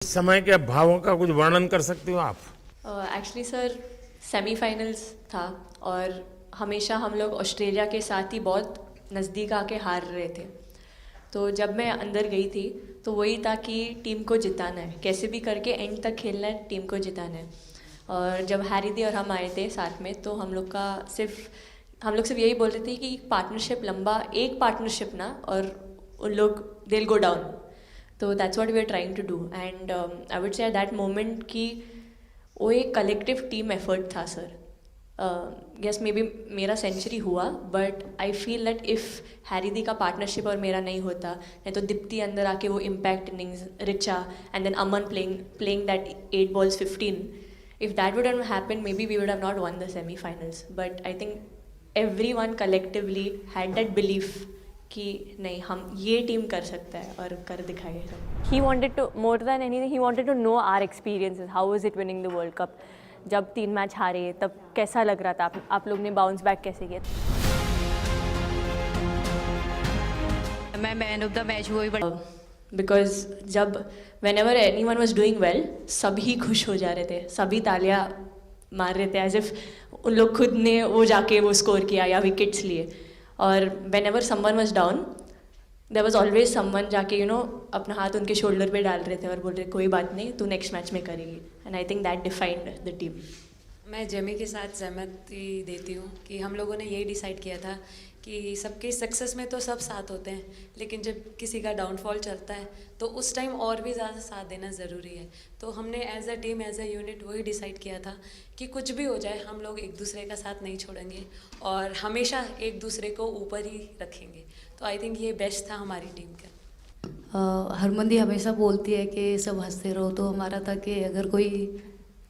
इस समय के भावों का कुछ वर्णन कर सकते हो आप? एक्चुअली सर सेमीफाइनल्स था और हमेशा हम लोग ऑस्ट्रेलिया के साथ ही बहुत नज़दीक आके हार रहे थे। तो जब मैं अंदर गई थी तो वही था कि टीम को जिताना है, कैसे भी करके एंड तक खेलना है, टीम को जिताना है। और जब हैरी दी और हम आए थे साथ में तो हम लोग सिर्फ यही बोल रहे थे कि पार्टनरशिप लंबा, एक पार्टनरशिप ना, और उन लोग दे गो डाउन। तो that's what we are trying to do and I would say at that moment कि वो एक कलेक्टिव टीम एफर्ट था सर। यस मे बी मेरा सेंचुरी हुआ, but I feel that if Harry di का पार्टनरशिप और मेरा नहीं होता, नहीं तो दीप्ति अंदर आके वो impact innings, Richa and then Aman playing that 8 balls 15, if that would have happened maybe we would have not won the semi-finals. But I think everyone collectively had that belief कि नहीं, हम ये टीम कर सकता है और कर दिखाएगा। He wanted to, more than anything, he wanted to know our experiences. How was it winning the World Cup? जब 3 मैच हारे तब कैसा लग रहा था? आप लोग ने बाउंस बैक कैसे किया? मैं मैन ऑफ द मैच हुई, बट बिकॉज जब whenever anyone was doing well, सभी खुश हो जा रहे थे, सभी तालियां मार रहे थे, एज इफ उन लोग खुद ने वो जाके वो स्कोर किया या विकेट्स लिए। और whenever someone was down, there was always someone जाके अपना हाथ उनके शोल्डर पे डाल रहे थे और बोल रहे कोई बात नहीं, तू नेक्स्ट मैच में करेगी। And I think that defined the team. मैं जेमी के साथ सहमति देती हूँ कि हम लोगों ने यही डिसाइड किया था कि सबकी सक्सेस में तो सब साथ होते हैं, लेकिन जब किसी का डाउनफॉल चलता है तो उस टाइम और भी ज़्यादा साथ देना ज़रूरी है। तो हमने as a team, as a unit वही डिसाइड किया था कि कुछ भी हो जाए हम लोग एक दूसरे का साथ नहीं छोड़ेंगे और हमेशा एक दूसरे को ऊपर ही रखेंगे। तो आई थिंक ये बेस्ट था हमारी टीम का। हरमन दी हमेशा बोलती है कि सब हंसते रहो, तो हमारा था कि अगर कोई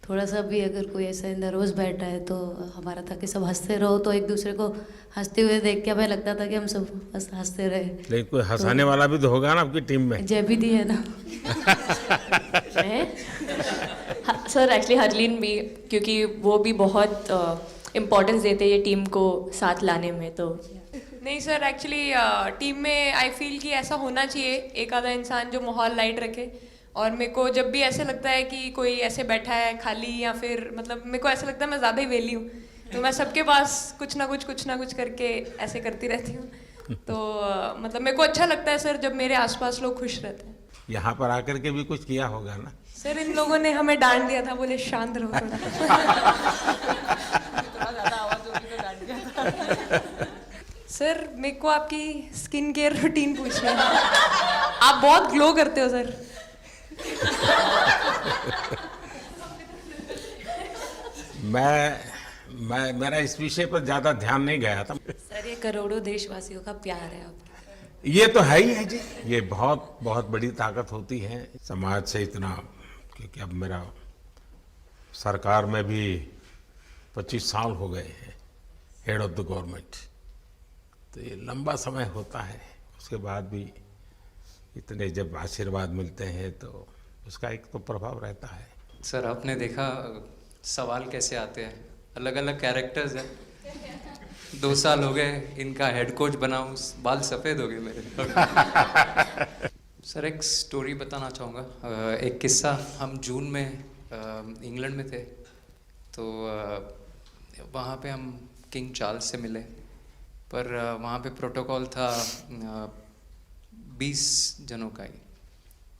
थोड़ा सा भी अगर कोई ऐसा नर्वस बैठा है तो हमारा था कि सब हंसते रहो, तो एक दूसरे को हंसते हुए देख के हमें लगता था कि हम सब बस हंसते रहे। लेकिन कोई हंसाने वाला भी तो होगा ना आपकी टीम में? जय भी दी है ना। सर एक्चुअली हरलीन भी, क्योंकि वो भी बहुत इम्पोर्टेंस देते हैं ये टीम को साथ लाने में। तो नहीं सर, एक्चुअली टीम में आई फील कि ऐसा होना चाहिए, एक आधा इंसान जो माहौल लाइट रखे। और मेरे को जब भी ऐसे लगता है कि कोई ऐसे बैठा है खाली, या फिर मतलब मेरे को ऐसा लगता है मैं ज़्यादा ही वेली हूँ, तो मैं सबके पास कुछ ना कुछ करके ऐसे करती रहती हूँ। तो मतलब मेरे को अच्छा लगता है सर जब मेरे आसपास लोग खुश रहते हैं। यहाँ पर आकर के भी कुछ किया होगा ना? सर इन लोगों ने हमें डांट दिया था, बोले शांत रहो सर मेरे को आपकी स्किन केयर रूटीन पूछनी है। आप बहुत ग्लो करते हो सर। मेरा इस विषय पर ज्यादा ध्यान नहीं गया था। सर ये करोड़ों देशवासियों का प्यार है आपका। ये तो है ही है जी, ये बहुत बहुत बड़ी ताकत होती है समाज से इतना। क्योंकि अब मेरा सरकार में भी 25 साल हो गए हैं हेड ऑफ द गवर्नमेंट, तो ये लंबा समय होता है। उसके बाद भी इतने जब आशीर्वाद मिलते हैं तो उसका एक तो प्रभाव रहता है। सर आपने देखा सवाल कैसे आते हैं, अलग अलग कैरेक्टर्स हैं। 2 साल हो गए इनका हेड कोच बनाऊं, बाल सफ़ेद हो गए मेरे। सर एक स्टोरी बताना चाहूँगा, एक किस्सा। हम जून में इंग्लैंड में थे, तो वहाँ पे हम किंग चार्ल्स से मिले, पर वहाँ पे प्रोटोकॉल था 20 जनों का ही।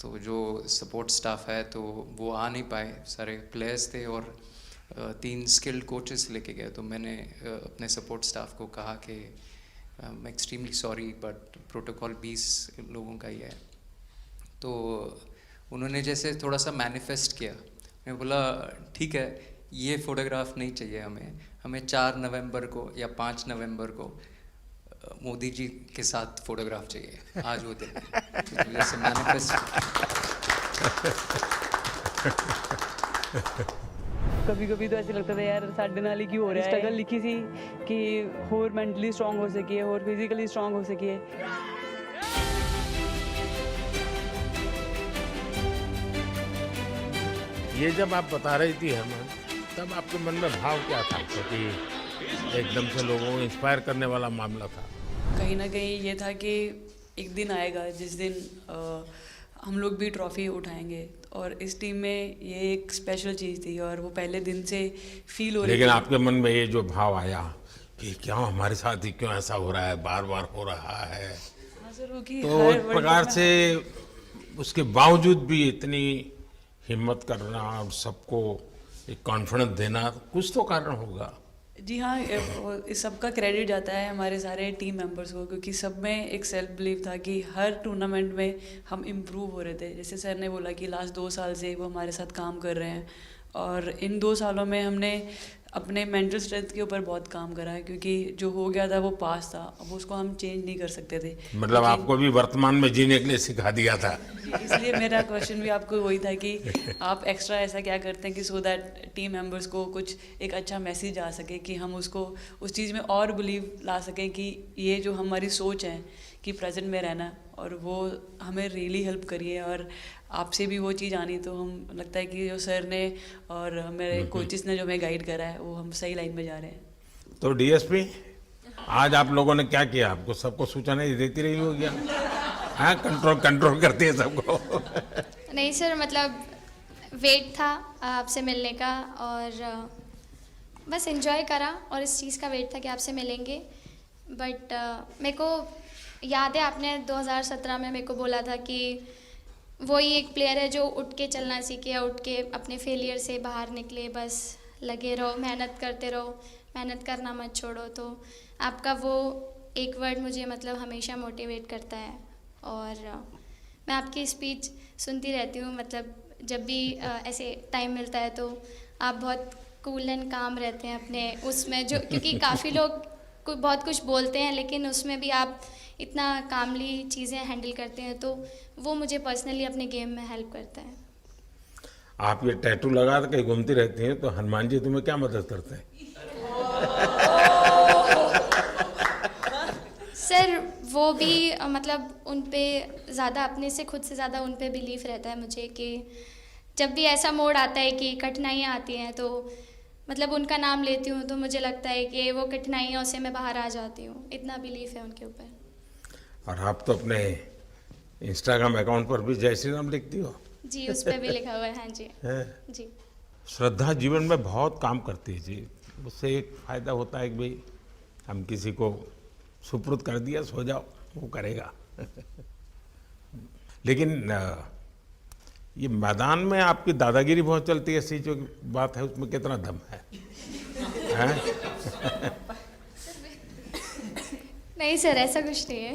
तो जो सपोर्ट स्टाफ है तो वो आ नहीं पाए, सारे प्लेयर्स थे और 3 स्किल्ड कोचेस लेके गए। तो मैंने अपने सपोर्ट स्टाफ को कहा कि I am extremely sorry but protocol 20 लोगों का ही है। तो उन्होंने जैसे थोड़ा सा मैनिफेस्ट किया। मैं बोला ठीक है, ये फ़ोटोग्राफ नहीं चाहिए हमें 4 नवंबर को या 5 नवंबर को मोदी जी के साथ फोटोग्राफ चाहिए, आज वो दिन है। जैसे मैनिफेस्ट। कभी कभी तो ऐसे लगता था यार साढ़े नाल ही क्यों हो रहा है। स्ट्रगल लिखी थी कि होर मेंटली स्ट्रांग हो सकिए, होर फिजिकली स्ट्रांग हो सकिए। ये जब आप बता रही थी हमें, तब आपके मन में भाव क्या था? क्योंकि एकदम से लोगों को इंस्पायर करने वाला मामला था। कहीं ना कहीं ये था कि एक दिन आएगा जिस दिन हम लोग भी ट्रॉफी उठाएंगे और इस टीम में ये एक स्पेशल चीज़ थी और वो पहले दिन से फील हो रही लेकिन थी। आपके मन में ये जो भाव आया कि क्यों हमारे साथ ही क्यों ऐसा हो रहा है, बार बार हो रहा है, हाँ सर, वो कि तो हर एक वर्ल्ड प्रकार कप में से उसके बावजूद भी इतनी हिम्मत करना और सबको एक कॉन्फिडेंस देना, कुछ तो कारण होगा। जी हाँ, इस सब का क्रेडिट जाता है हमारे सारे टीम मेंबर्स को, क्योंकि सब में एक सेल्फ बिलीव था कि हर टूर्नामेंट में हम इम्प्रूव हो रहे थे। जैसे सर ने बोला कि लास्ट 2 साल से वो हमारे साथ काम कर रहे हैं और इन 2 सालों में हमने अपने मेंटल स्ट्रेंथ के ऊपर बहुत काम करा है, क्योंकि जो हो गया था वो पास था, अब उसको हम चेंज नहीं कर सकते थे। मतलब आपको भी वर्तमान में जीने के लिए सिखा दिया था। इसलिए मेरा क्वेश्चन भी आपको वही था कि आप एक्स्ट्रा ऐसा क्या करते हैं कि सो दैट टीम मेंबर्स को कुछ एक अच्छा मैसेज आ सके, कि हम उसको उस चीज़ में और बिलीव ला सकें कि ये जो हमारी सोच है कि प्रेजेंट में रहना, और वो हमें रियली हेल्प करिए। और आपसे भी वो चीज़ आनी, तो हम लगता है कि जो सर ने और मेरे कोचेस ने जो हमें गाइड करा है वो हम सही लाइन में जा रहे हैं। तो डीएसपी, आज आप लोगों ने क्या किया? आपको सबको सूचना देती रही होगी, हाँ, कंट्रोल करती है सबको। नहीं सर, मतलब वेट था आपसे मिलने का और बस एंजॉय करा, और इस चीज़ का वेट था कि आपसे मिलेंगे। बट मेरे को याद है आपने 2017 में मेरे को बोला था कि वही एक प्लेयर है जो उठ के चलना सीखे, उठ के अपने फेलियर से बाहर निकले, बस लगे रहो, मेहनत करते रहो, मेहनत करना मत छोड़ो। तो आपका वो एक वर्ड मुझे मतलब हमेशा मोटिवेट करता है, और मैं आपकी स्पीच सुनती रहती हूँ। मतलब जब भी ऐसे टाइम मिलता है तो आप बहुत कूल एंड काम रहते हैं अपने उसमें, जो क्योंकि काफ़ी लोग बहुत कुछ बोलते हैं लेकिन उसमें भी आप इतना कामली चीज़ें हैंडल करते हैं, तो वो मुझे पर्सनली अपने गेम में हेल्प करता है। आप ये टैटू लगा के कहीं घूमती रहती हैं, तो हनुमान जी तुम्हें क्या मदद करते हैं? सर वो भी मतलब उन पे ज़्यादा, अपने से खुद से ज़्यादा उन पे बिलीफ रहता है मुझे, कि जब भी ऐसा मोड़ आता है कि कठिनाइयाँ आती हैं तो मतलब उनका नाम लेती हूँ तो मुझे लगता है कि वो कठिनाइयों से मैं बाहर आ जाती हूँ। इतना बिलीफ है उनके ऊपर। और आप तो अपने इंस्टाग्राम अकाउंट पर भी जय श्री राम लिखती हो। जी, उस पर भी लिखा हुआ है। हाँ जी। जी। श्रद्धा जीवन में बहुत काम करती है जी। उससे एक फायदा होता है कि भाई हम किसी को सुपुर्द कर दिया, सो जाओ, वो करेगा। लेकिन ये मैदान में आपकी दादागिरी बहुत चलती है, ऐसी जो बात है उसमें कितना दम है? नहीं सर, ऐसा कुछ नहीं है।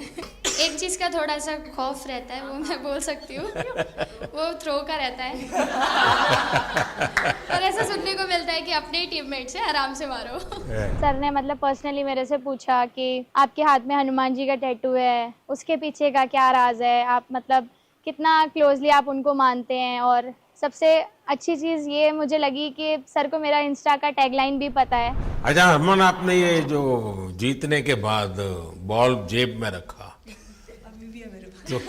एक चीज़ का थोड़ा सा खौफ रहता है, वो मैं बोल सकती हूँ, वो थ्रो का रहता है। और ऐसा सुनने को मिलता है कि अपने ही टीममेट से आराम से मारो। सर ने मतलब पर्सनली मेरे से पूछा कि आपके हाथ में हनुमान जी का टैटू है, उसके पीछे का क्या राज है, आप मतलब कितना क्लोजली आप उनको मानते हैं। और सबसे अच्छी चीज़ ये मुझे लगी कि सर को मेरा इंस्टा का टैगलाइन भी पता है। अच्छा हरमन, आपने ये जो जीतने के बाद बॉल जेब में रखा, अभी भी है मेरे पास। तो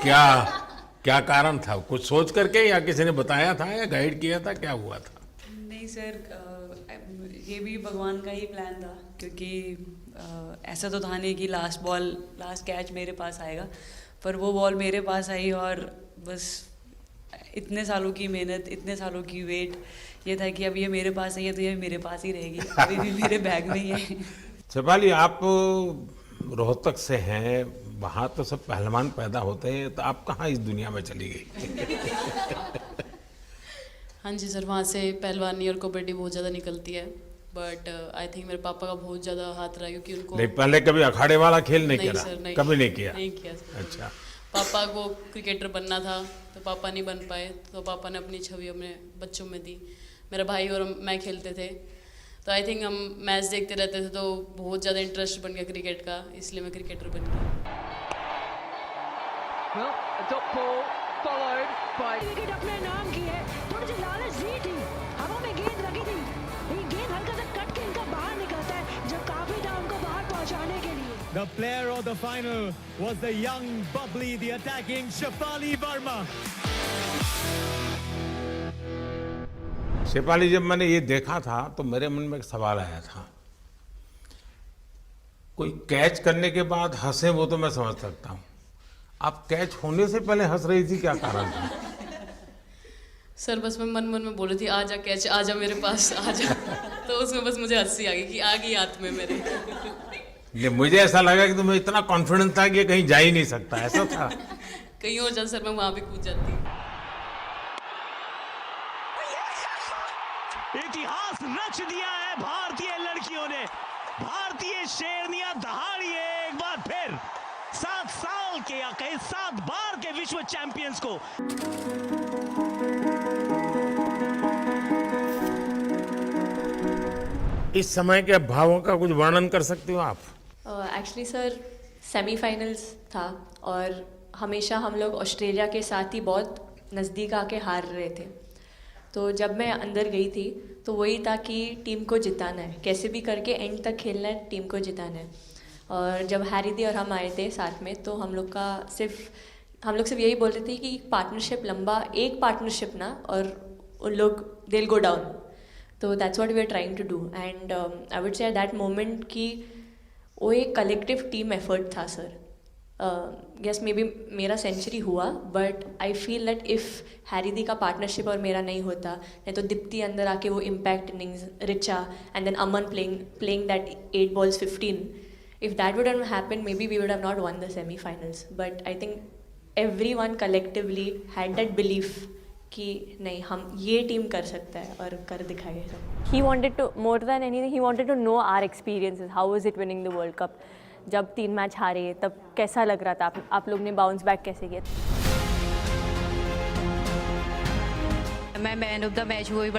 क्या कारण था? कुछ सोच करके या किसी ने बताया था या गाइड किया था, क्या हुआ था? नहीं सर, ये भी भगवान का ही प्लान था, क्योंकि ऐसा तो था नहीं कि लास्ट कैच मेरे पास आएगा, पर वो बॉल मेरे पास आई और बस इतने सालों की मेहनत, इतने सालों की वेट, ये था कि अब ये मेरे पास आई है तो ये मेरे पास ही रहेगी, अभी भी मेरे बैग में ही है। शेफाली, आप रोहतक से हैं, वहाँ तो सब पहलवान पैदा होते हैं, तो आप कहाँ इस दुनिया में चली गई? हाँ जी सर, वहाँ से पहलवानी और कबड्डी बहुत ज़्यादा निकलती है, बट आई थिंक मेरे पापा का बहुत ज़्यादा हाथ रहा, क्योंकि उनको नहीं, पहले कभी अखाड़े वाला खेल नहीं नहीं खेला? सर, नहीं, कभी नहीं किया? नहीं किया सर। अच्छा। पापा को क्रिकेटर बनना था तो पापा नहीं बन पाए, तो पापा ने अपनी छवि अपने बच्चों में दी। मेरा भाई और मैं खेलते थे, तो आई थिंक हम मैच देखते रहते थे, तो बहुत ज़्यादा इंटरेस्ट बन गया क्रिकेट का, इसलिए मैं क्रिकेटर बन गया। विकेट अपने नाम की है, थोड़ी सी लालच दी थी, हवा में गेंद लगी थी, ये गेंद हल्का सा कट के इनका बाहर निकलता है, जो काफी था उनको बाहर पहुंचाने के लिए। The player of the final was the young, bubbly, the attacking Shefali Verma. Shefali, जब मैंने ये देखा था तो मेरे मन में एक सवाल आया था। कोई कैच करने के बाद हंसे वो तो मैं समझ सकता हूँ, आप कैच होने से पहले हंस रही थी, क्या कारण था? सर बस मैं मन मन में बोली थी आ जा कैच, आ जा मेरे पास आ जा। तो उसमें बस मुझे हंसी आ गई कि आ गई हाथ में मेरे। ये मुझे ऐसा लगा कि तुम्हें इतना कॉन्फिडेंस था कि ये कहीं जा ही नहीं सकता, ऐसा था। कहीं और जाता सर मैं वहाँ भी कूद जाती। इतिहास रच दिया है भारतीय लड़कियों ने। भारतीय शेरनियां दहाड़ी है एक बार फिर 7 साल के या कहीं 7 बार के विश्व चैंपियंस को। इस समय के भावों का कुछ वर्णन कर सकते हो आप? एक्चुअली सर सेमीफाइनल्स था और हमेशा हम लोग ऑस्ट्रेलिया के साथ ही बहुत नज़दीक आके हार रहे थे। तो जब मैं अंदर गई थी तो वही था कि टीम को जिताना है, कैसे भी करके एंड तक खेलना है, टीम को जिताना है। और जब हैरी दी और हम आए थे साथ में तो हम लोग सिर्फ यही बोल रहे थे कि पार्टनरशिप लंबा, एक पार्टनरशिप ना, और उन लोग दे गो डाउन। तो that's what we are trying to do and I would say at that moment कि वो एक कलेक्टिव टीम एफर्ट था सर। यस मे बी मेरा सेंचुरी हुआ but I feel that if Harry di का पार्टनरशिप और मेरा नहीं होता, नहीं तो दीप्ति अंदर आके वो impact innings, Richa and then Aman playing that 8 balls 15, if that would have happened maybe we would have not won the semi-finals. But I think everyone collectively had that belief कि नहीं हम ये टीम कर सकता है और कर दिखाएगा। He wanted to, more than anything, he wanted to know our experiences. How was it winning the World Cup? जब 3 मैच हारे तब कैसा लग रहा था? आप लोग ने बाउंस बैक कैसे किया? मैं मैन ऑफ द मैच हुई।